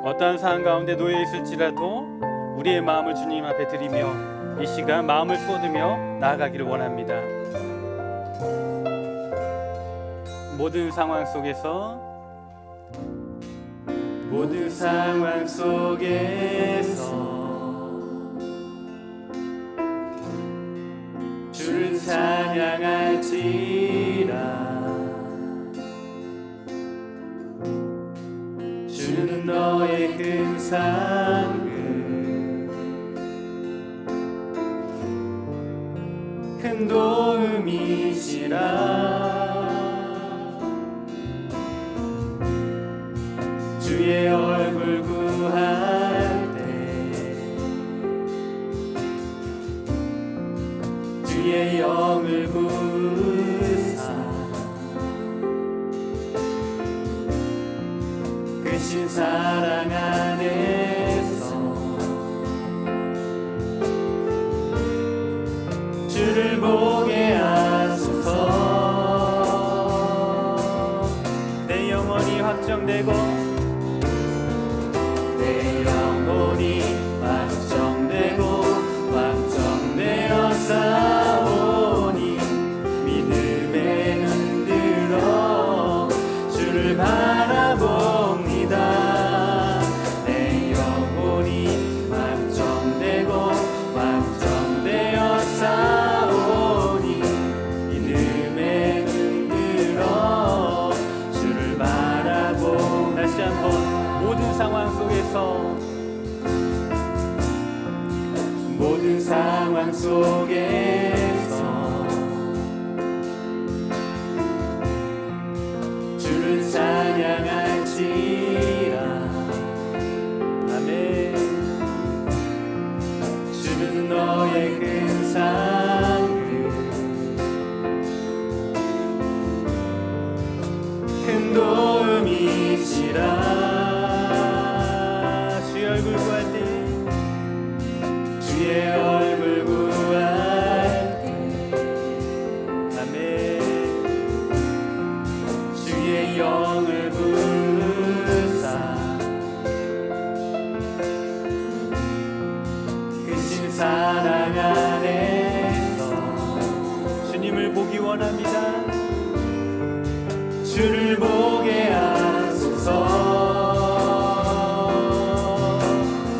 어떠한 상황 가운데 놓여 있을지라도 우리의 마음을 주님 앞에 드리며 이 시간 마음을 쏟으며 나아가기를 원합니다. 모든 상황 속에서 주를 찬양할지라. 주는 너의 큰 상급, 큰 도움이시라. 주의 얼굴 구할 때 주의 영을 구사 크신 사랑 안에서 주를 보게 하소서. 내 영혼이 확정되고 확정되어 싸우니 믿음에 흔들어 주를 바라봅니다. 내 영혼이 확정되어 싸우니 믿음에 흔들어 주를 바라보. 다시 한번 모든 상황 속에서 주를 찬양할지라. 아멘. 주는 너의 큰 상급, 큰 도움이시라. 주의 얼굴 구할 때 주의 얼굴 구할 때 아멘. 주의 영을 구사 크신 사랑 안에서 주님을 보기 원합니다. 주를 보게 하소서.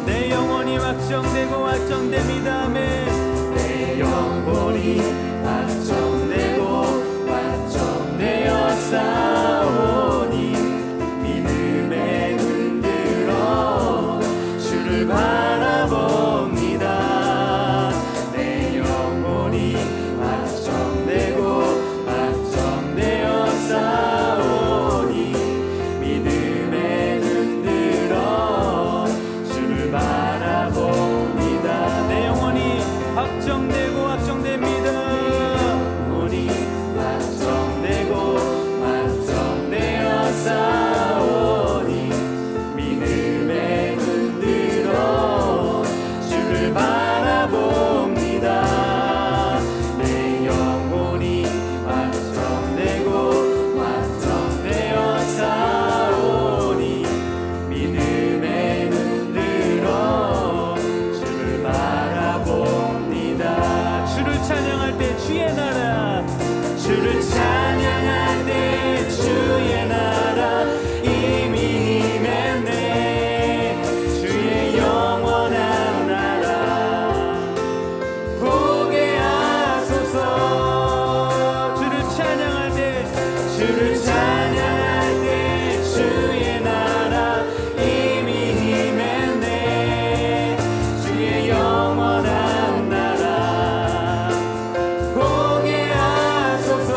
내 영혼이 확정됩니다. 아멘. 내 영혼이 확정되어 싸우니 믿음에 흔들어 주를 바라봅니다. 내 영혼이 확정되어 싸우니 믿음에 흔들어 주를 바라봅니다. 내 영혼이 확정됩니다. 영혼이 확정되어 싸우니 믿음에 흔들어 주를 바라봅니다. 내 영혼이 확정되어 싸우니 믿음에 흔들어 주를 바라봅니다. 주를 찬양할 때 주의 나라, 주를 찬양할 때 주의 나라 이미 임했네. 주의 영원한 나라 보게 하소서. 주를 찬양할 때 주의 나라 이미 임했네. 주의 영원한 나라 보게 하소서.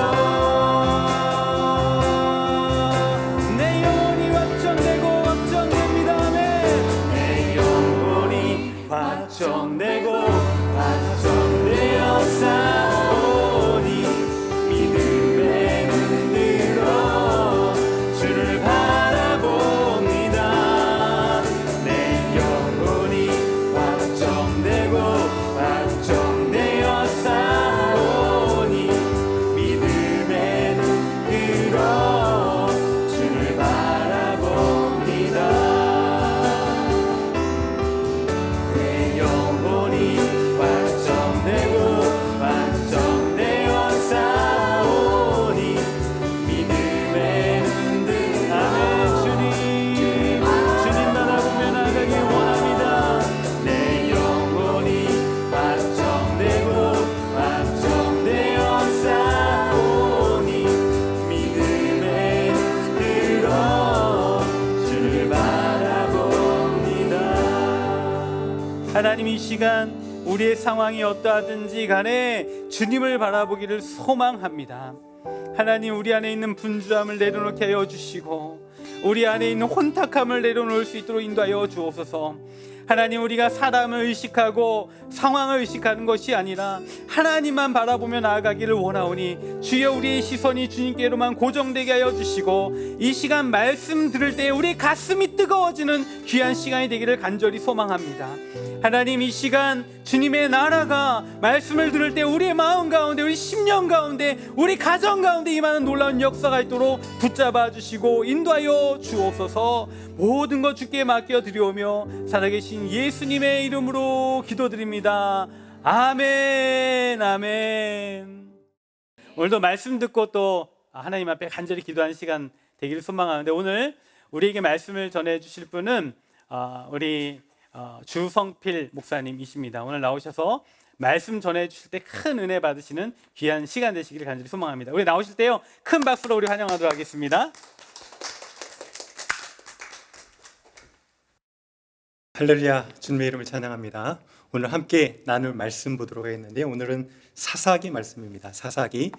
시간 우리의 상황이 어떠하든지 간에 주님을 바라보기를 소망합니다. 하나님, 우리 안에 있는 분주함을 내려놓게 하여 주시고 우리 안에 있는 혼탁함을 내려놓을 수 있도록 인도하여 주옵소서. 하나님, 우리가 사람을 의식하고 상황을 의식하는 것이 아니라 하나님만 바라보며 나아가기를 원하오니 주여, 우리의 시선이 주님께로만 고정되게 하여 주시고 이 시간 말씀 들을 때 우리 가슴이 뜨거워지는 귀한 시간이 되기를 간절히 소망합니다. 하나님, 이 시간 주님의 나라가 말씀을 들을 때 우리의 마음 가운데, 우리 심령 가운데, 우리 가정 가운데 임하는 놀라운 역사가 있도록 붙잡아 주시고 인도하여 주옵소서. 모든 것 주께 맡겨드리오며 살아계신 예수님의 이름으로 기도드립니다. 아멘, 아멘. 오늘도 말씀 듣고 또 하나님 앞에 간절히 기도하는 시간 되기를 소망하는데, 오늘 우리에게 말씀을 전해주실 분은 우리 주성필 목사님이십니다. 오늘 나오셔서 말씀 전해주실 때 큰 은혜 받으시는 귀한 시간 되시기를 간절히 소망합니다. 우리 나오실 때요, 큰 박수로 우리 환영하도록 하겠습니다. 할렐루야, 주님의 이름을 찬양합니다. 오늘 함께 나눌 말씀 보도록 하겠는데요, 오늘은 사사기 말씀입니다. 사사기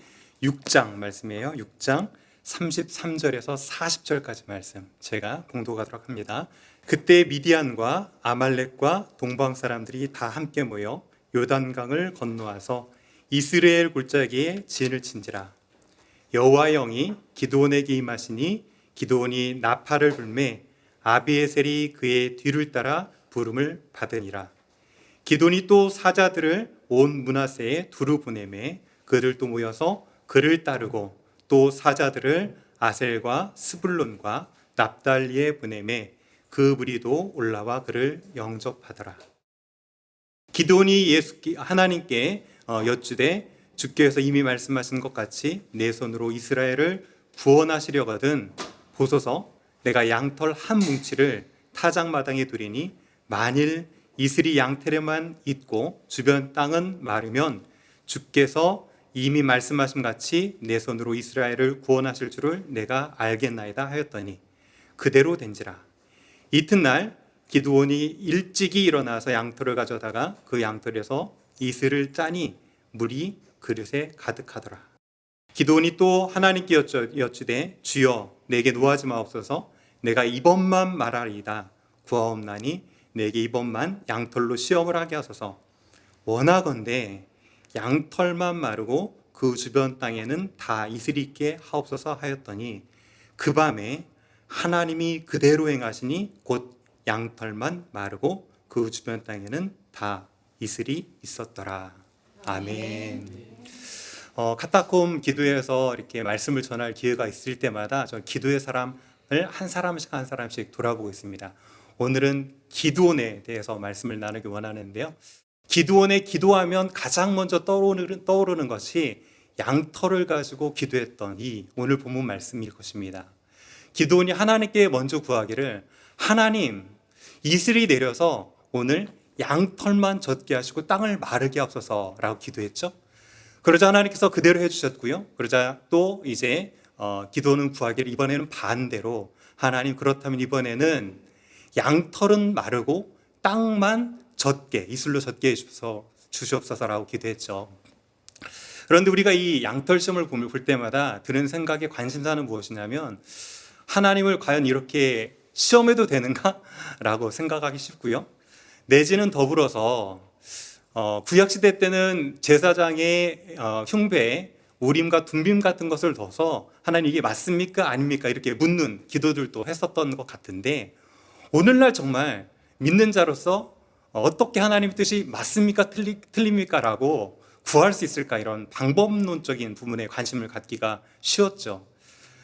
6장 말씀이에요. 6장 33절에서 40절까지 말씀 제가 봉독하도록 합니다. 그때 미디안과 아말렉과 동방 사람들이 다 함께 모여 요단강을 건너와서 이스라엘 골짜기에 진을 친지라. 여호와의 영이 기드온에게 임하시니 기드온이 나팔을 불매 아비에셀이 그의 뒤를 따라 부름을 받으니라. 기드온이 또 사자들을 온 므낫세에 두루 보내매 그들도 모여서 그를 따르고 또 사자들을 아셀과 스불론과 납달리에 보내매 그 무리도 올라와 그를 영접하더라. 기드온이 하나님께 여쭈되 주께서 이미 말씀하신 것 같이 내 손으로 이스라엘을 구원하시려거든 보소서, 내가 양털 한 뭉치를 타작마당에 두리니 만일 이슬이 양털에만 있고 주변 땅은 마르면 주께서 이미 말씀하신 같이 내 손으로 이스라엘을 구원하실 줄을 내가 알겠나이다 하였더니 그대로 된지라. 이튿날 기드온이 일찍이 일어나서 양털을 가져다가 그 양털에서 이슬을 짜니 물이 그릇에 가득하더라. 기드온이 또 하나님께 여쭈되 주여, 내게 노하지 마옵소서. 내가 이번만 말하리이다. 구하옵나니 내게 이번만 양털로 시험을 하게 하소서. 원하건대 양털만 마르고 그 주변 땅에는 다 이슬이 있게 하옵소서 하였더니 그 밤에 하나님이 그대로 행하시니 곧 양털만 마르고 그 주변 땅에는 다 이슬이 있었더라. 아멘. 카타콤 기도에서 이렇게 말씀을 전할 기회가 있을 때마다 저 기도의 사람을 한 사람씩 돌아보고 있습니다. 오늘은 기드온에 대해서 말씀을 나누기 원하는데요, 기드온에 기도하면 가장 먼저 떠오르는 것이 양털을 가지고 기도했던 이 오늘 본문 말씀일 것입니다. 기드온이 하나님께 먼저 구하기를, 하나님, 이슬이 내려서 오늘 양털만 젖게 하시고 땅을 마르게 하옵소서라고 기도했죠. 그러자 하나님께서 그대로 해주셨고요. 그러자 또 이제 기도는 구하기를 이번에는 반대로, 하나님, 그렇다면 이번에는 양털은 마르고 땅만 젖게, 이슬로 젖게 주시옵소서라고 기도했죠. 그런데 우리가 이 양털 시험을 볼 때마다 드는 생각의 관심사는 무엇이냐면, 하나님을 과연 이렇게 시험해도 되는가? 라고 생각하기 쉽고요. 내지는 더불어서 구약시대 때는 제사장의 흉배에 우림과 둠빔 같은 것을 둬서 하나님 이게 맞습니까? 아닙니까? 이렇게 묻는 기도들도 했었던 것 같은데, 오늘날 정말 믿는 자로서 어떻게 하나님의 뜻이 맞습니까? 틀립니까? 라고 구할 수 있을까? 이런 방법론적인 부분에 관심을 갖기가 쉬웠죠.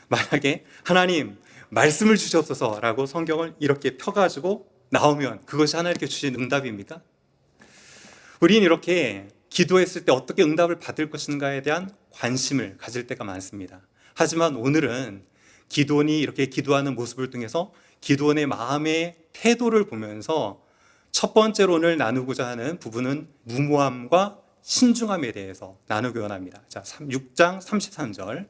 만약에 하나님 말씀을 주시옵소서 라고 성경을 이렇게 펴가지고 나오면 그것이 하나님께 주신 응답입니까? 우리는 이렇게 기도했을 때 어떻게 응답을 받을 것인가에 대한 관심을 가질 때가 많습니다. 하지만 오늘은 기드온이 이렇게 기도하는 모습을 통해서 기드온의 마음의 태도를 보면서 첫 번째로 오늘 나누고자 하는 부분은 무모함과 신중함에 대해서 나누기 원합니다. 자, 6장 33절.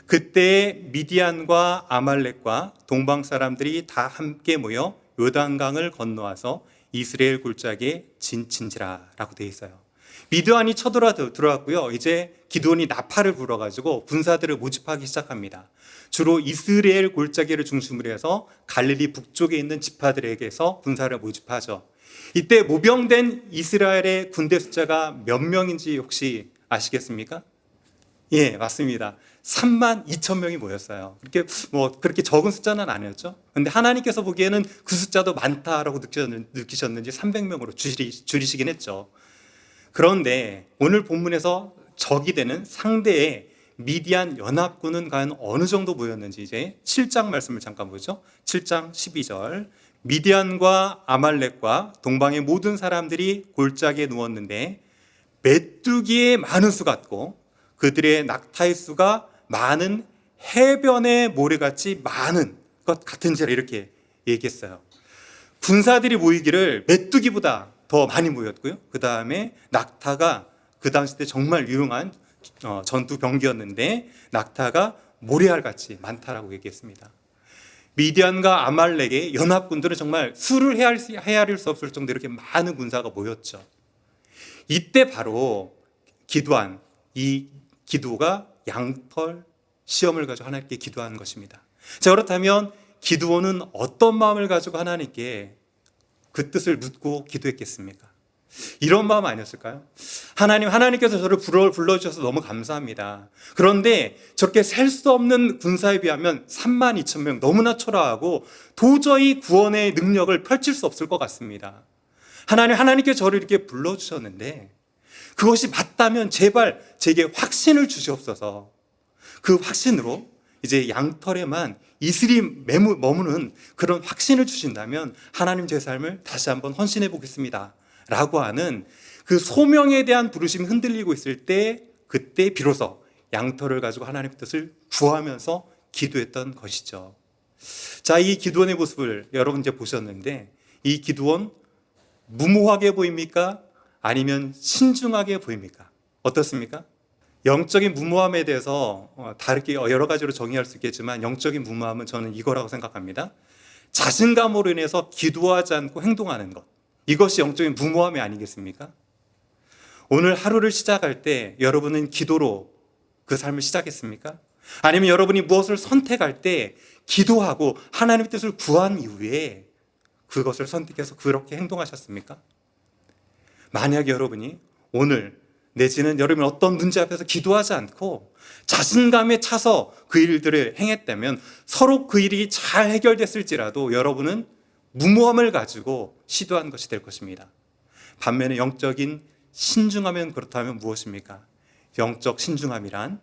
그때 미디안과 아말렉과 동방 사람들이 다 함께 모여 요단강을 건너와서 이스라엘 골짜기에 진친지라라고 되어 있어요. 미드안이 들어왔고요. 이제 기드온이 나팔을 불어가지고 군사들을 모집하기 시작합니다. 주로 이스라엘 골짜기를 중심으로 해서 갈릴리 북쪽에 있는 지파들에게서 군사를 모집하죠. 이때 모병된 이스라엘의 군대 숫자가 몇 명인지 혹시 아시겠습니까? 예, 맞습니다. 32,000명이 모였어요. 그렇게 적은 숫자는 아니었죠. 근데 하나님께서 보기에는 그 숫자도 많다라고 느끼셨는지 300명으로 줄이시긴 했죠. 그런데 오늘 본문에서 적이 되는 상대의 미디안 연합군은 과연 어느 정도 모였는지 이제 7장 말씀을 잠깐 보죠. 7장 12절. 미디안과 아말렉과 동방의 모든 사람들이 골짜기에 누웠는데 메뚜기의 많은 수 같고 그들의 낙타의 수가 많은 해변의 모래같이 많은 것 같은지라 이렇게 얘기했어요. 군사들이 모이기를 메뚜기보다 더 많이 모였고요. 그 다음에 낙타가 그 당시 때 정말 유용한 전투 병기였는데 낙타가 모래알같이 많다라고 얘기했습니다. 미디안과 아말렉의 연합군들은 정말 수를 헤아릴 수 없을 정도로 이렇게 많은 군사가 모였죠. 이때 바로 기도한 이 기도가 양털 시험을 가지고 하나님께 기도하는 것입니다. 자, 그렇다면 기드온은 어떤 마음을 가지고 하나님께 그 뜻을 묻고 기도했겠습니까? 이런 마음 아니었을까요? 하나님께서 저를 불러주셔서 너무 감사합니다. 그런데 저렇게 셀 수 없는 군사에 비하면 32,000명 너무나 초라하고 도저히 구원의 능력을 펼칠 수 없을 것 같습니다. 하나님께서 저를 이렇게 불러주셨는데 그것이 맞다면 제발 제게 확신을 주시옵소서. 그 확신으로 이제 양털에만 이슬이 머무는 그런 확신을 주신다면 하나님 제 삶을 다시 한번 헌신해 보겠습니다 라고 하는 그 소명에 대한 부르심이 흔들리고 있을 때 그때 비로소 양털을 가지고 하나님의 뜻을 구하면서 기도했던 것이죠. 자, 이 기드온의 모습을 여러분 이제 보셨는데 이 기드온 무모하게 보입니까? 아니면 신중하게 보입니까? 어떻습니까? 영적인 무모함에 대해서 다르게 여러 가지로 정의할 수 있겠지만 영적인 무모함은 저는 이거라고 생각합니다. 자신감으로 인해서 기도하지 않고 행동하는 것, 이것이 영적인 무모함이 아니겠습니까? 오늘 하루를 시작할 때 여러분은 기도로 그 삶을 시작했습니까? 아니면 여러분이 무엇을 선택할 때 기도하고 하나님의 뜻을 구한 이후에 그것을 선택해서 그렇게 행동하셨습니까? 만약에 여러분이 오늘 내지는 여러분이 어떤 문제 앞에서 기도하지 않고 자신감에 차서 그 일들을 행했다면 서로 그 일이 잘 해결됐을지라도 여러분은 무모함을 가지고 시도한 것이 될 것입니다. 반면에 영적인 신중하면 그렇다면 무엇입니까? 영적 신중함이란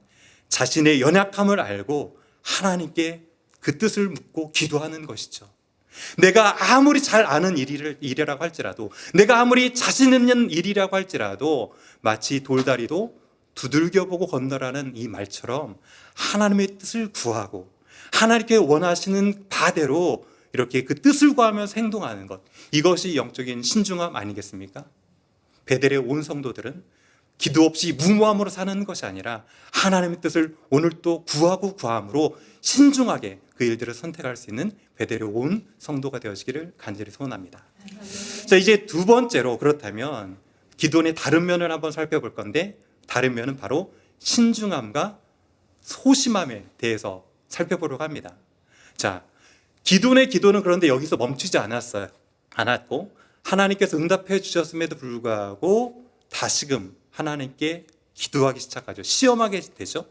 자신의 연약함을 알고 하나님께 그 뜻을 묻고 기도하는 것이죠. 내가 아무리 잘 아는 일이라고 할지라도 내가 아무리 자신 있는 일이라고 할지라도 마치 돌다리도 두들겨보고 건너라는 이 말처럼 하나님의 뜻을 구하고 하나님께 원하시는 바대로 이렇게 그 뜻을 구하면서 행동하는 것, 이것이 영적인 신중함 아니겠습니까? 베델의 온 성도들은 기도 없이 무모함으로 사는 것이 아니라 하나님의 뜻을 오늘 또 구하고 구함으로 신중하게 그 일들을 선택할 수 있는 베델의 온 성도가 되어지기를 간절히 소원합니다. 자, 이제 두 번째로 그렇다면 기도의 다른 면을 한번 살펴볼 건데 다른 면은 바로 신중함과 소심함에 대해서 살펴보려고 합니다. 자, 기도의 기도는 그런데 여기서 멈추지 않았고 하나님께서 응답해 주셨음에도 불구하고 다시금 하나님께 기도하기 시작하죠. 시험하게 되죠.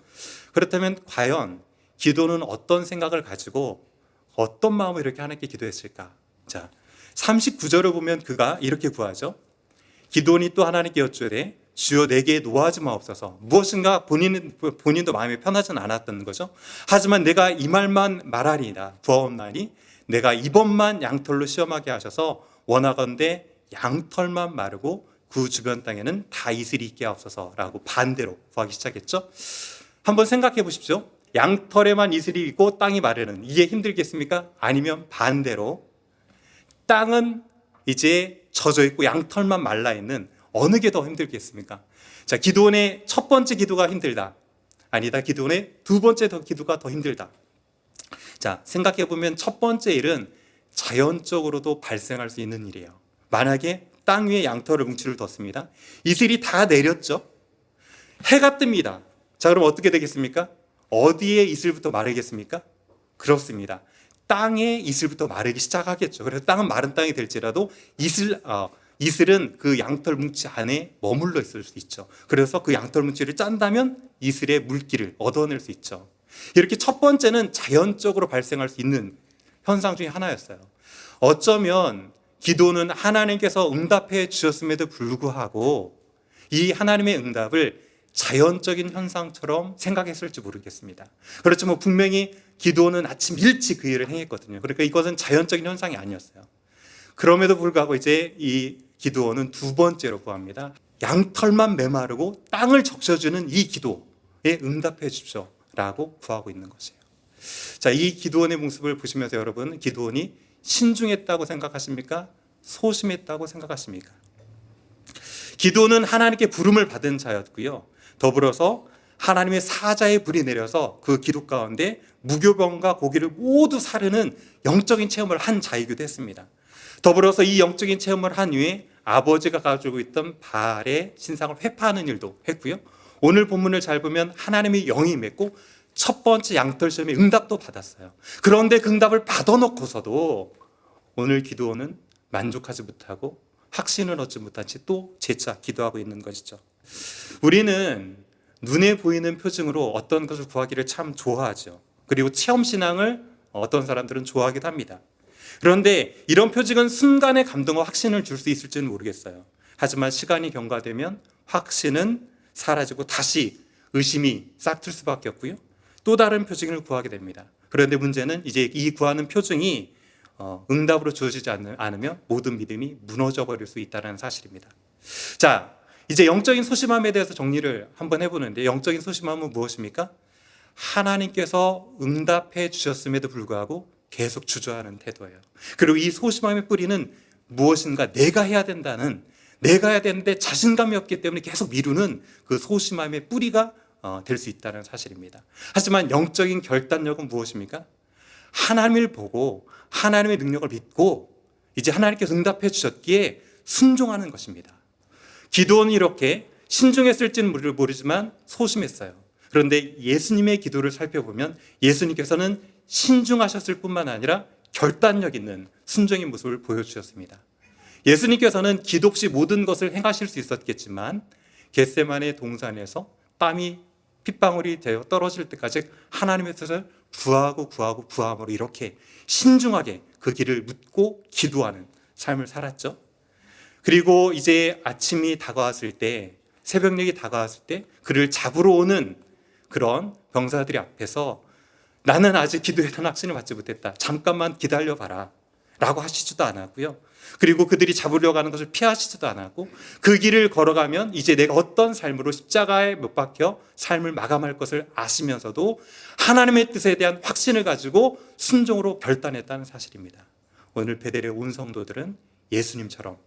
그렇다면 과연 기도는 어떤 생각을 가지고 어떤 마음으로 이렇게 하나님께 기도했을까? 자, 39절을 보면 그가 이렇게 구하죠. 기도니 또 하나님께 여쭈되 주여 내게 노하지 마옵소서. 무엇인가 본인도 마음이 편하지는 않았던 거죠. 하지만 내가 이 말만 말하리이다. 구하옵나니 내가 이번만 양털로 시험하게 하셔서 원하건대 양털만 마르고 그 주변 땅에는 다 이슬이 있게 하옵소서라고 반대로 구하기 시작했죠. 한번 생각해 보십시오. 양털에만 이슬이 있고 땅이 마르는 이게 힘들겠습니까? 아니면 반대로 땅은 이제 젖어 있고 양털만 말라 있는 어느 게 더 힘들겠습니까? 자, 기도원의 첫 번째 기도가 힘들다. 아니다. 기도원의 두 번째 기도가 더 힘들다. 자, 생각해 보면 첫 번째 일은 자연적으로도 발생할 수 있는 일이에요. 만약에 땅 위에 양털을 뭉치를 뒀습니다. 이슬이 다 내렸죠. 해가 뜹니다. 자, 그럼 어떻게 되겠습니까? 어디에 이슬부터 마르겠습니까? 그렇습니다. 땅에 이슬부터 마르기 시작하겠죠. 그래서 땅은 마른 땅이 될지라도 이슬은 그 양털 뭉치 안에 머물러 있을 수 있죠. 그래서 그 양털 뭉치를 짠다면 이슬의 물기를 얻어낼 수 있죠. 이렇게 첫 번째는 자연적으로 발생할 수 있는 현상 중에 하나였어요. 어쩌면 기도는 하나님께서 응답해 주셨음에도 불구하고 이 하나님의 응답을 자연적인 현상처럼 생각했을지 모르겠습니다. 그렇지만 분명히 기도는 아침 일찍 그 일을 행했거든요. 그러니까 이것은 자연적인 현상이 아니었어요. 그럼에도 불구하고 이제 이 기드온은 두 번째로 구합니다. 양털만 메마르고 땅을 적셔주는 이 기도에 응답해 주십시오 라고 구하고 있는 것이에요. 자, 이 기드온의 모습을 보시면서 여러분, 기드온이 신중했다고 생각하십니까? 소심했다고 생각하십니까? 기드온은 하나님께 부름을 받은 자였고요. 더불어서 하나님의 사자의 불이 내려서 그 기록 가운데 무교병과 고기를 모두 사르는 영적인 체험을 한 자이기도 했습니다. 더불어서 이 영적인 체험을 한 후에 아버지가 가지고 있던 바알의 신상을 회파하는 일도 했고요. 오늘 본문을 잘 보면 하나님의 영이 임했고 첫 번째 양털 시험에 응답도 받았어요. 그런데 그 응답을 받아놓고서도 오늘 기도는 만족하지 못하고 확신을 얻지 못한 채 또 재차 기도하고 있는 것이죠. 우리는 눈에 보이는 표징으로 어떤 것을 구하기를 참 좋아하죠. 그리고 체험신앙을 어떤 사람들은 좋아하기도 합니다. 그런데 이런 표징은 순간의 감동과 확신을 줄 수 있을지는 모르겠어요. 하지만 시간이 경과되면 확신은 사라지고 다시 의심이 싹틀 수밖에 없고요. 또 다른 표징을 구하게 됩니다. 그런데 문제는 이제 이 구하는 표징이 응답으로 주어지지 않으면 모든 믿음이 무너져 버릴 수 있다는 사실입니다. 자, 이제 영적인 소심함에 대해서 정리를 한번 해보는데, 영적인 소심함은 무엇입니까? 하나님께서 응답해 주셨음에도 불구하고 계속 주저하는 태도예요. 그리고 이 소심함의 뿌리는 무엇인가 내가 해야 되는데 자신감이 없기 때문에 계속 미루는 그 소심함의 뿌리가 될 수 있다는 사실입니다. 하지만 영적인 결단력은 무엇입니까? 하나님을 보고 하나님의 능력을 믿고 이제 하나님께서 응답해 주셨기에 순종하는 것입니다. 기도는 이렇게 신중했을지는 모르지만 소심했어요. 그런데 예수님의 기도를 살펴보면 예수님께서는 신중하셨을 뿐만 아니라 결단력 있는 순종의 모습을 보여주셨습니다. 예수님께서는 기도 없이 모든 것을 행하실 수 있었겠지만 겟세마네 동산에서 땀이 핏방울이 되어 떨어질 때까지 하나님의 뜻을 구함으로 이렇게 신중하게 그 길을 묻고 기도하는 삶을 살았죠. 그리고 이제 아침이 다가왔을 때, 새벽녘이 다가왔을 때 그를 잡으러 오는 그런 병사들이 앞에서 나는 아직 기도에 대한 확신을 받지 못했다, 잠깐만 기다려봐라 라고 하시지도 않았고요. 그리고 그들이 잡으려고 하는 것을 피하시지도 않았고, 그 길을 걸어가면 이제 내가 어떤 삶으로 십자가에 못 박혀 삶을 마감할 것을 아시면서도 하나님의 뜻에 대한 확신을 가지고 순종으로 결단했다는 사실입니다. 오늘 베델의 온 성도들은 예수님처럼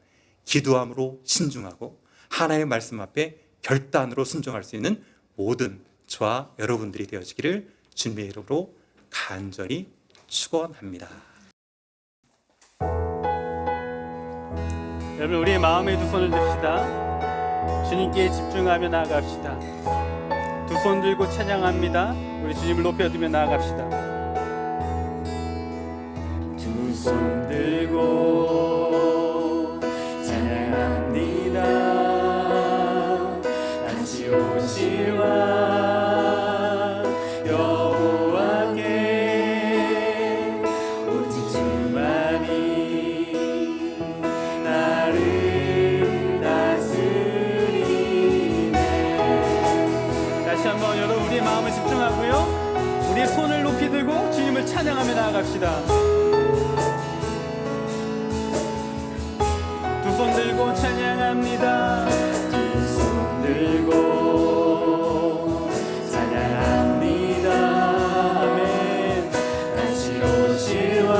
기도함으로 신중하고 하나님의 말씀 앞에 결단으로 순종할 수 있는 모든 저와 여러분들이 되어지기를 주님의 이름으로 간절히 축원합니다. 여러분, 우리의 마음에 두 손을 듭시다. 주님께 집중하며 나아갑시다. 두 손 들고 찬양합니다. 우리 주님을 높여두며 나아갑시다. 두 손 들고 찬양합니다. 다시 오실와 여호와께 오직 주만이 나를 다스리네. 다시 한번 여러분, 우리의 마음을 집중하고요, 우리의 손을 높이 들고 주님을 찬양하며 나아갑시다. 두 손 들고 찬양합니다. 두 손 들고 찬양합니다. 아멘. 다시 오실 왕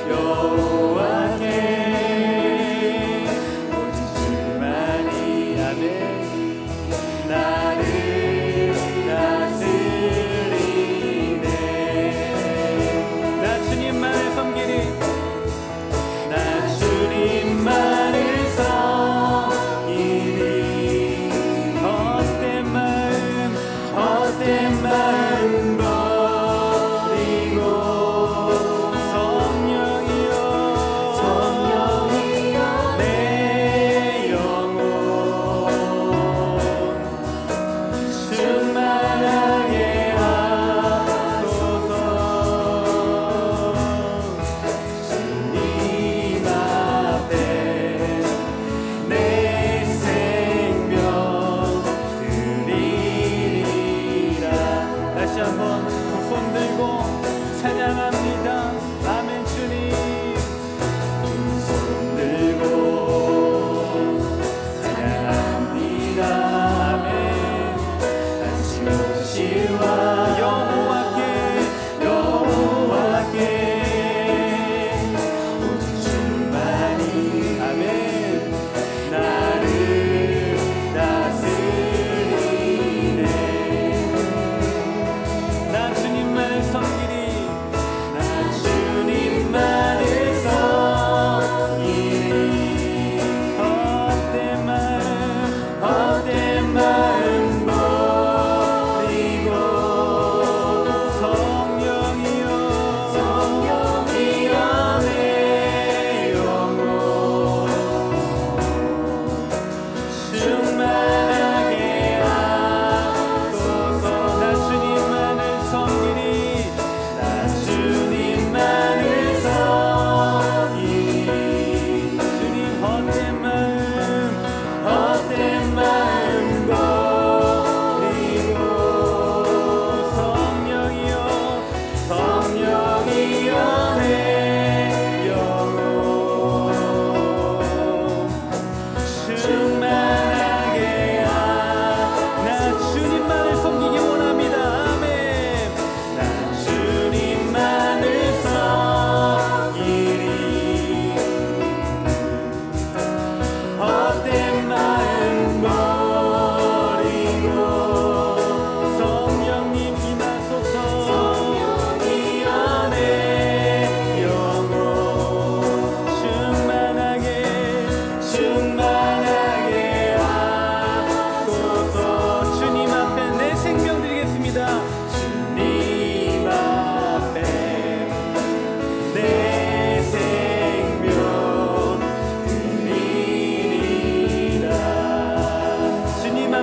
여호와께 오직 주만이 아멘 나를 다스리네. 나 주님만을 섬기리. 나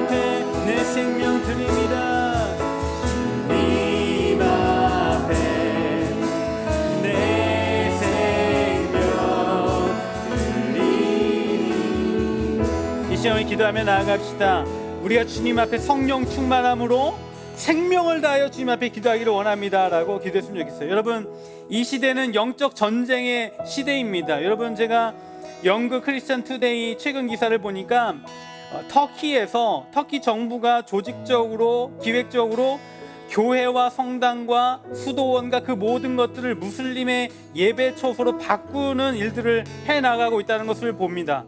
앞에 내 생명 드립니다. 주님 앞에 내 생명 드리니. 이 시간을 기도하며 나아갑시다. 우리가 주님 앞에 성령 충만함으로 생명을 다하여 주님 앞에 기도하기를 원합니다 라고 기도했으면 좋겠어요. 여러분, 이 시대는 영적 전쟁의 시대입니다. 여러분, 제가 영국 크리스천 투데이 최근 기사를 보니까 터키에서 터키 정부가 조직적으로 기획적으로 교회와 성당과 수도원과 그 모든 것들을 무슬림의 예배 처소로 바꾸는 일들을 해나가고 있다는 것을 봅니다.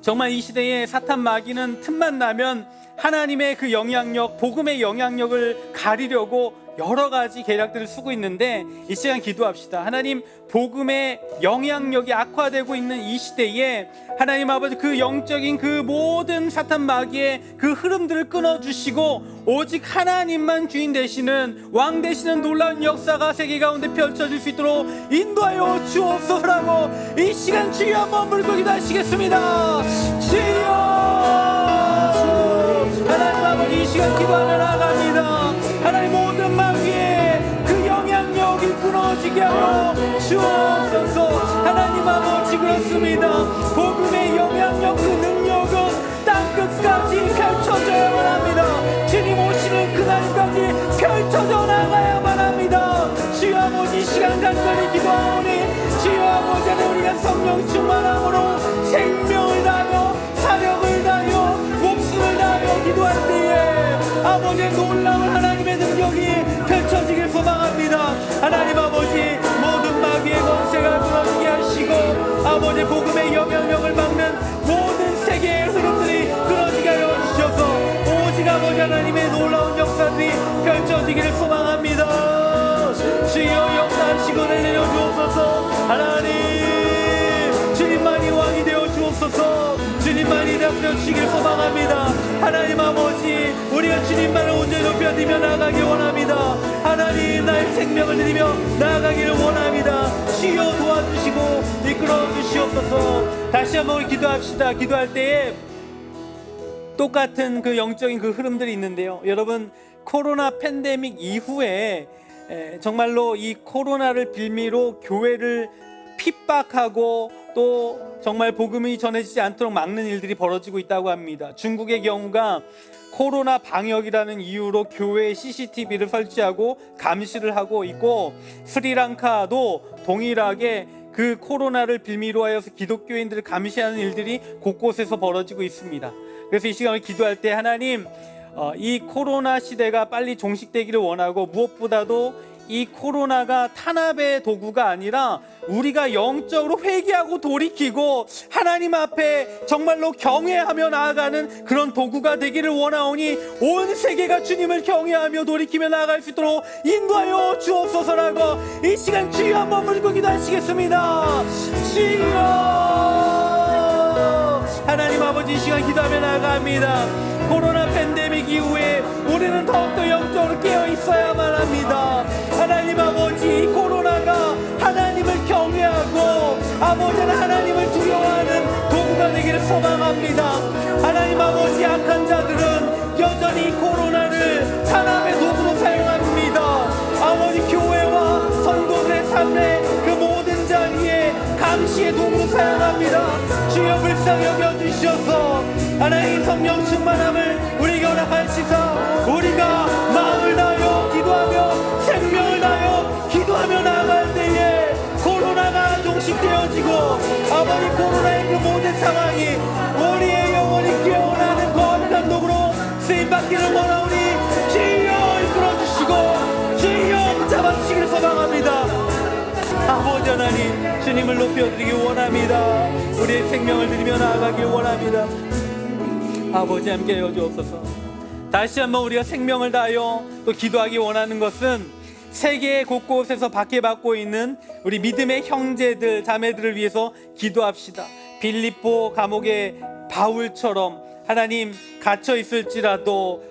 정말 이 시대에 사탄 마귀는 틈만 나면 하나님의 그 영향력, 복음의 영향력을 가리려고 여러 가지 계략들을 쓰고 있는데, 이 시간 기도합시다. 하나님, 복음의 영향력이 악화되고 있는 이 시대에 하나님 아버지, 그 영적인 그 모든 사탄 마귀의 그 흐름들을 끊어주시고 오직 하나님만 주인 되시는, 왕 되시는 놀라운 역사가 세계 가운데 펼쳐질 수 있도록 인도하여 주옵소서라고 이 시간 주여 한번 물고 기도하시겠습니다. 주여, 하나님 아버지, 이 시간 기도하며 나아갑니다. 하나님, 모든 마귀의 그 영향력이 끊어지게 하여 주옵소서. 하나님 아버지, 그렇습니다. 복음의 영향력, 그 능력은 땅끝까지 펼쳐져야만 합니다. 주님 오시는 그날까지 펼쳐져 나가야만 합니다. 주여 아버지, 이 시간 간절히 기도하오니 주여 아버지, 우리가 성령 충만함으로 생명을 다하여 사력을 다하여 목숨을 다하여 기도할 때에 아버지의 놀라운 하나님의 능력이 펼쳐지길 소망합니다. 하나님 아버지, 모든 마귀의 권세가 무너지게 하시고 아버지 복음의 영향력을 막는 모든 세계의 흐름들이 끊어지게 하여 주셔서 오직 아버지 하나님의 놀라운 역사들이 펼쳐지기를 소망합니다. 주여 역사하시고 내려주옵소서. 하나님, 주님만이 왕이 되어 주옵소서. 주님만이 되어 주시길 소망합니다. 하나님 아버지, 우리가 주님만을 온전히 높여드리며 나아가길 원합니다. 하나님, 나의 생명을 드리며 나아가기를 원합니다. 주여 도와주시고 이끌어 주시옵소서. 다시 한번 기도합시다. 기도할 때에 똑같은 그 영적인 그 흐름들이 있는데요. 여러분, 코로나 팬데믹 이후에 정말로 이 코로나를 빌미로 교회를 핍박하고 또 정말 복음이 전해지지 않도록 막는 일들이 벌어지고 있다고 합니다. 중국의 경우가 코로나 방역이라는 이유로 교회에 CCTV를 설치하고 감시를 하고 있고, 스리랑카도 동일하게 그 코로나를 빌미로 하여서 기독교인들을 감시하는 일들이 곳곳에서 벌어지고 있습니다. 그래서 이 시간을 기도할 때 하나님, 이 코로나 시대가 빨리 종식되기를 원하고, 무엇보다도 이 코로나가 탄압의 도구가 아니라 우리가 영적으로 회개하고 돌이키고 하나님 앞에 정말로 경외하며 나아가는 그런 도구가 되기를 원하오니 온 세계가 주님을 경외하며 돌이키며 나아갈 수 있도록 인도하여 주옵소서라고 이 시간 주여 한번 물고 기도하시겠습니다. 주여, 하나님 아버지, 이 시간 기도하며 나아갑니다. 코로나 팬데믹 이후에 우리는 더욱더 영적으로 깨어 있어야만 합니다. 하나님 아버지, 이 코로나가 하나님을 경외하고 아버지는 하나님을 두려워하는 도구가 되기를 소망합니다. 하나님 아버지, 악한 자들은 여전히 코로나를 탄압의 도구로 사용합니다. 아버지, 교회와 성도들의 삶의 그 모든 자리에 감시의 도구로 사용합니다. 주여 불쌍히 여겨주셔서 하나님 성령 충만함을 우리가 허락하시사 우리가 마음을 다하여 기도하며 생명을 다하여 기도하며 나아갈 때에 코로나가 종식되어지고 아버지, 코로나의 그 모든 상황이 우리의 영혼이 깨어나는 거룩한 도구로 쓰임받기를 원하오니 주여 이끌어주시고 주여 붙잡아주시기를 소망합니다. 아버지 하나님, 주님을 높여드리기 원합니다. 우리의 생명을 드리며 나아가길 원합니다. 아버지, 함께하여 주옵소서. 다시 한번 우리가 생명을 다하여 또 기도하기 원하는 것은 세계 곳곳에서 박해받고 있는 우리 믿음의 형제들 자매들을 위해서 기도합시다. 빌립보 감옥의 바울처럼 하나님, 갇혀 있을지라도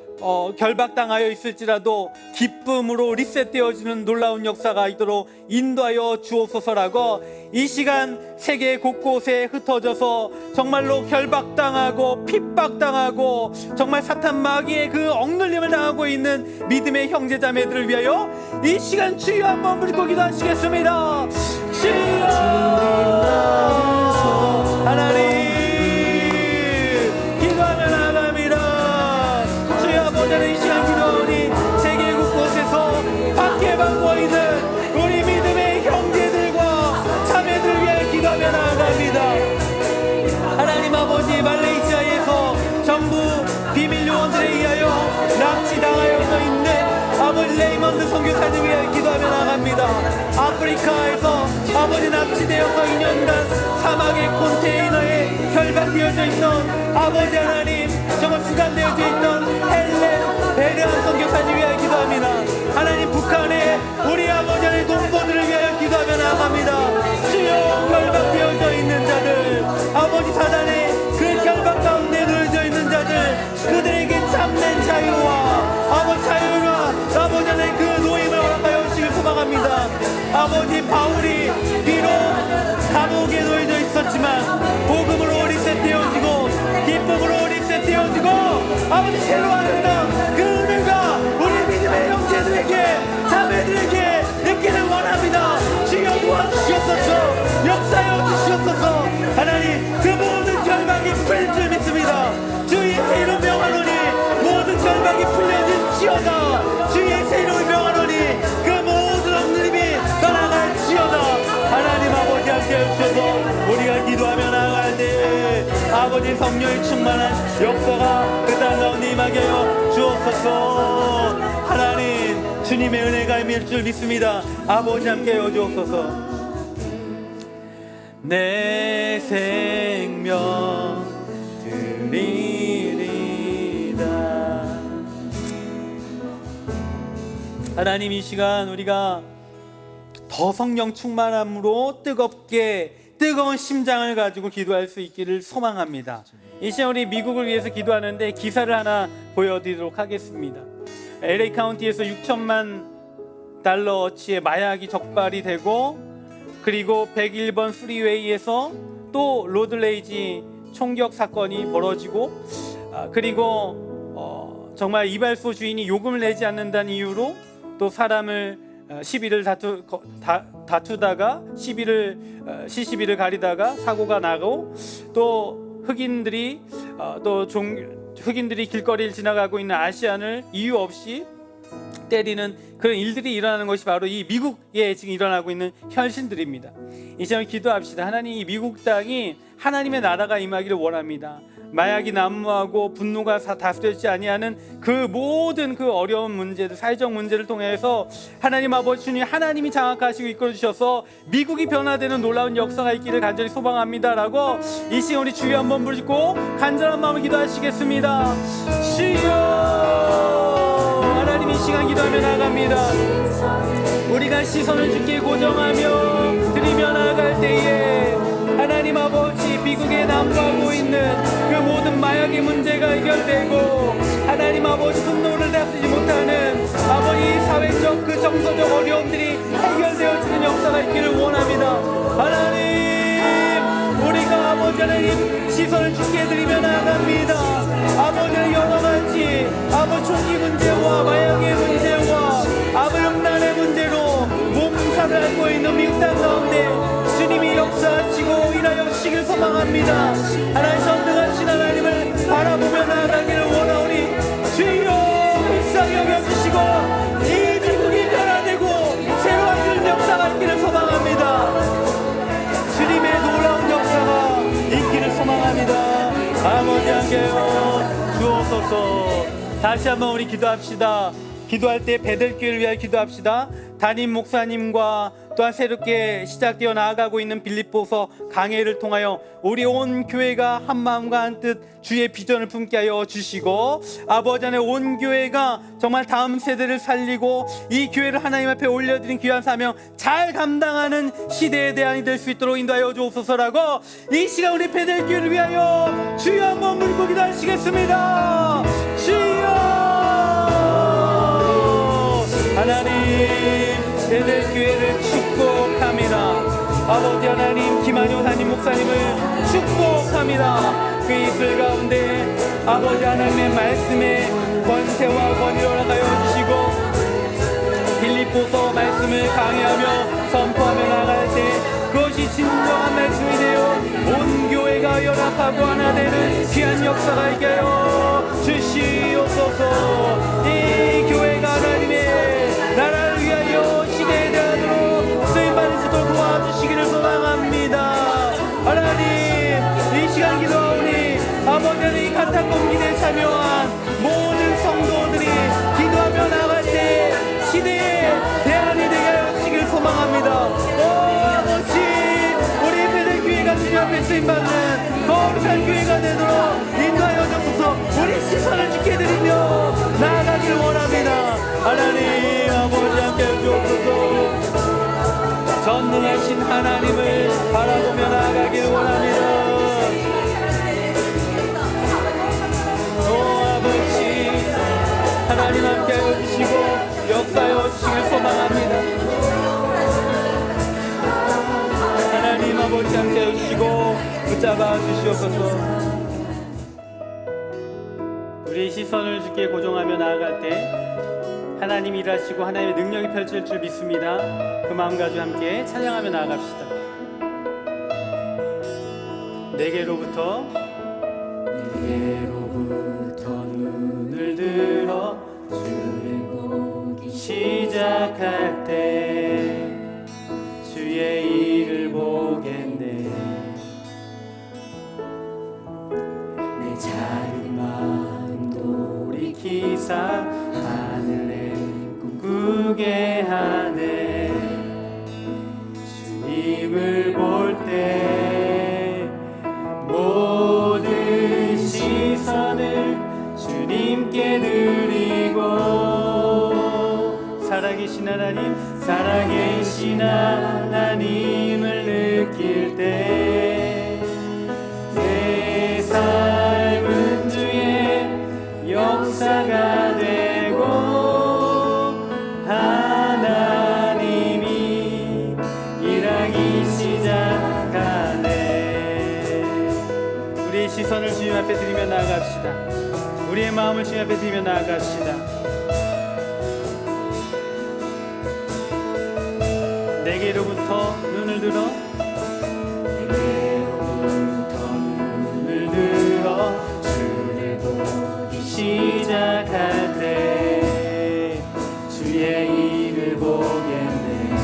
결박당하여 있을지라도 기쁨으로 리셋되어지는 놀라운 역사가 있도록 인도하여 주옵소서라고 이 시간 세계 곳곳에 흩어져서 정말로 결박당하고 핍박당하고 정말 사탄 마귀의 그 억눌림을 당하고 있는 믿음의 형제자매들을 위하여 이 시간 주여 한번 부르고 기도하시겠습니다. 주여 하나님 기도하며 나아갑니다. 주여 아버지는 이 시간 기도하오니 세계 곳곳에서 박해받고 있는 우리 믿음의 형제들과 자매들을 위해 기도하며 나아갑니다. 하나님 아버지 말레이시아에서 전부 비밀 요원들에 의하여 납치당하여서 있는 아버지 레이먼드 선교사를 위해 기도하며 나갑니다. 아프리카에서 아버지 납치되어서 2년간 사막의 컨테이너에 결박되어져 있던 아버지 하나님 정말 수감되어져 있던 헬렌 베르한 선교사를 위해 기도합니다. 하나님 북한에 우리 아버지 하나님 동포들을 위하여 기도하며 나갑니다. 주여 결박되어져 있는 자들 아버지 사단의 그 결박 가운데 놓여져 있는 자들 그들에게 참된 자유와 아버지 자유와 아버지 하나님 그 노임을 허락하여 주시길 소망합니다. 아버지 바울이 비록 감옥에 놓여져 있었지만 복음으로 리셋되어지고 기쁨으로 리셋되어지고 아버지 새로 아름다운 그 은혜가 우리 믿음의 형제들에게 자매들에게 있기를 원합니다. 주여 도와주시옵소서 역사여 주시옵소서. 하나님 그 모든 결박이 풀릴 줄 믿습니다. 주의 새 이름 명하노니 모든 결박이 풀려질지어다. 주의 새 이름 명하노니 그 모든 억눌림이 떠나갈지어다. 하나님 아버지 함께해 주셔서 우리가 기도하며 나아갈 때 아버지 성령이 충만한 역사가 그 땅 가운데 임하게 하여 주옵소서. 하나님 주님의 은혜가 임할 줄 믿습니다. 아버지 함께해 주옵소서. 내 생명 드리리다. 하나님 이 시간 우리가 더 성령 충만함으로 뜨거운 심장을 가지고 기도할 수 있기를 소망합니다. 이 시간 우리 미국을 위해서 기도하는데 기사를 하나 보여드리도록 하겠습니다. LA 카운티에서 6천만 달러어치의 마약이 적발이 되고 그리고 101번 프리웨이에서 또 로드레이지 총격 사건이 벌어지고 그리고 정말 이발소 주인이 요금을 내지 않는다는 이유로 또 사람을 시비를 다투다가 시시비를 가리다가 사고가 나고 또 흑인들이 길거리를 지나가고 있는 아시안을 이유 없이 때리는 그런 일들이 일어나는 것이 바로 이 미국에 지금 일어나고 있는 현실들입니다. 이 시간 기도합시다. 하나님 이 미국 땅이 하나님의 나라가 임하기를 원합니다. 마약이 난무하고 분노가 다스려지지 아니하는 그 모든 그 어려운 문제들 사회적 문제를 통해서 하나님 아버지 주님 하나님이 장악하시고 이끌어 주셔서 미국이 변화되는 놀라운 역사가 있기를 간절히 소망합니다라고 이 시간 우리 주여 한번 부르고 간절한 마음을 기도하시겠습니다. 주여 하나님 이 시간 기도하며 나갑니다. 우리가 시선을 주께 고정하며 드리며 나아갈 때에 하나님 아버지 미국에 난무하고 있는 그 모든 마약의 문제가 해결되고 하나님 아버지 분노를 다스리지 못하는 아버지 사회적 그 정서적 어려움들이 해결되어지는 역사가 있기를 원합니다. 하나님 우리가 아버지 하나님 시선을 주께 드리며 나아갑니다. 아버지의 여러 가지 아버지 총기 문제와 마약의 문제와 아버지 음란의 문제로 몸살을 앓고 있는 미국 땅 가운데 주님이 역사하시고 일하여 주시길 소망합니다. 하나님 전능하신 하나님을 바라보며 나아가기를 원하오니 주여 불쌍히 여겨주시고 이 미국이 변화되고 새로운 역사가 있기를 소망합니다. 주님의 놀라운 역사가 있기를 소망합니다. 아버지 함께여 주옵소서. 다시 한번 우리 기도합시다. 기도할 때 베델교회를 위하여 기도합시다. 담임 목사님과 또한 새롭게 시작되어 나아가고 있는 빌립보서 강해를 통하여 우리 온 교회가 한 마음과 한 뜻 주의 비전을 품게 하여 주시고 아버지 안에 온 교회가 정말 다음 세대를 살리고 이 교회를 하나님 앞에 올려드린 귀한 사명 잘 감당하는 시대의 대안이 될 수 있도록 인도하여 주옵소서라고 이 시간 우리 베델교회를 위하여 주여 한번 물고 기도하시겠습니다. 주여 베델교회를 축복합니다. 아버지 하나님, 김한효 담임 목사님을 축복합니다. 그 이슬 가운데 아버지 하나님의 말씀에 권세와 권위를 허락하여 주시고 빌립보서 말씀을 강의하며 선포하며 나갈 때 그것이 진정한 말씀이 되어 온 교회가 연합하고 하나 되는 귀한 역사가 있게 하여 주시옵소서. 이 교회가 하나님의 나라를 위하여 시대에 대하도록 쓰임받을 수 있도록 도와주시기를 소망합니다. 하나님, 이 시간 기도하오니 아버지는 이 카타콤 기대에 참여한 모든 성도들이 기도하며 나갈 때 시대에 대안이 되게 하여 주시길 소망합니다. 오 아버지, 우리 베델교회가 주님 앞에 쓰임받는 거룩한 교회가 되도록 인도하여 주옵소서. 우리 시선을 주께 드리며 나아가길 원합니다. 하나님 아버지 함께 주옵소서. 전능하신 하나님을 바라보며 나아가길 원합니다. 하나님 함께 해주시고 역사해 주시길 소망합니다. 하나님 아버지 함께 해주시고 붙잡아 주시옵소서. 우리의 시선을 주께 고정하며 나아갈 때 하나님 일하시고 하나님의 능력이 펼칠 줄 믿습니다. 그 마음 가지고 함께 찬양하며 나아갑시다. 내게로부터 눈을 들어 주를 보기 시작할 때 주의 일을 보겠네. 내 작은 마음 돌이키사 하늘에 꿈꾸게 하네. 주님을 볼 때 모든 시선을 주님께 드리고 살아계신 하나님, 살아계신 하나님을 느낄 때 내 삶은 주의 역사가 되고 하나님이 일하기 시작하네. 우리의 시선을 주님 앞에 드리며 나아갑시다. 우리의 마음을 주님 앞에 드리며 나아갑시다. 내게로부터 눈을 들어 주를 보기 시작할 때 주의 일을 보겠네.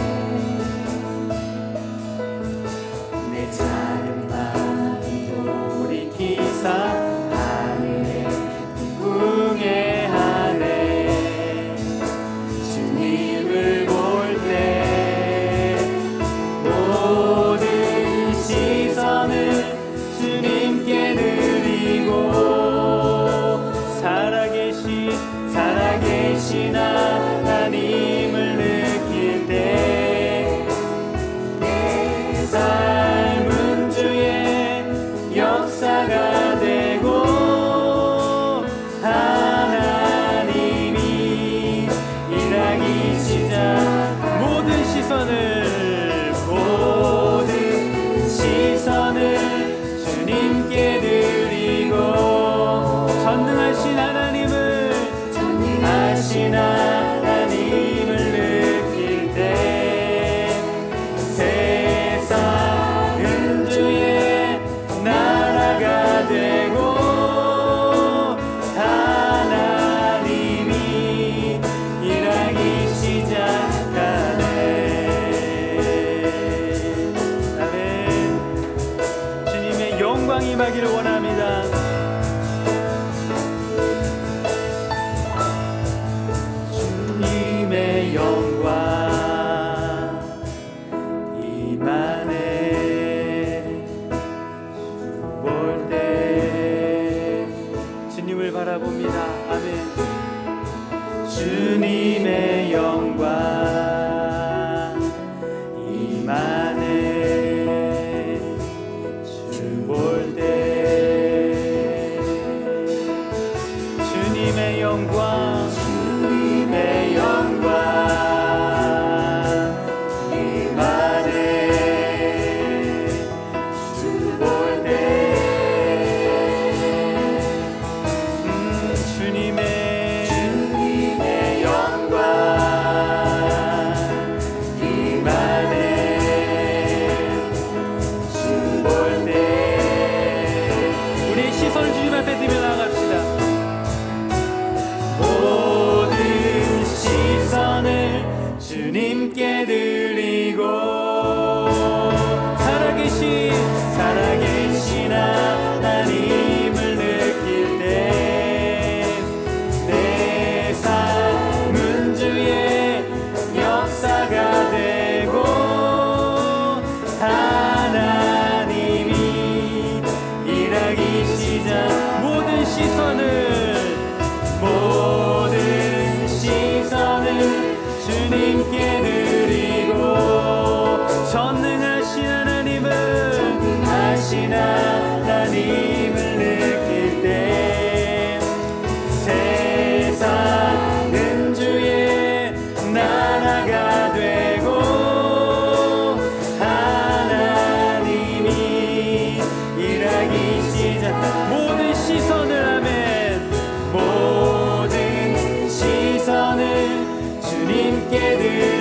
내 작은 마음 돌이키사 하늘에 꿈꾸게 하네. 주님을 볼 때 모든 시선을 주님께 드리고 살아계신 하나님을 느낄 때 내 삶은 주의 역사가 되고 하나님이 일하기 시작. 모든 시선을 주님께 드리고 전능하신 하나님을 느낄 때 세상은 주의 나라가 되고 하나님이 일하기 시작하네. 아멘. 주님의 영광이 임하기를 원합니다. 주님의 영광 임하네. 주 볼 때 주님을 바라봅니다. 아멘. 주님의 영광 임하네. 주 볼 때 주님의 영광 주님께 드리고 살아계신 하나님을 느낄 때 내 삶은 주의 역사가 되고 하나님이 일하기 시작 모든 시선을 주님께 드리고 전능하신 하나님을 느낄 때 세상은 주의 나라가 되고 하나님이 일하기 시작 모든 시선을 주님께 드리고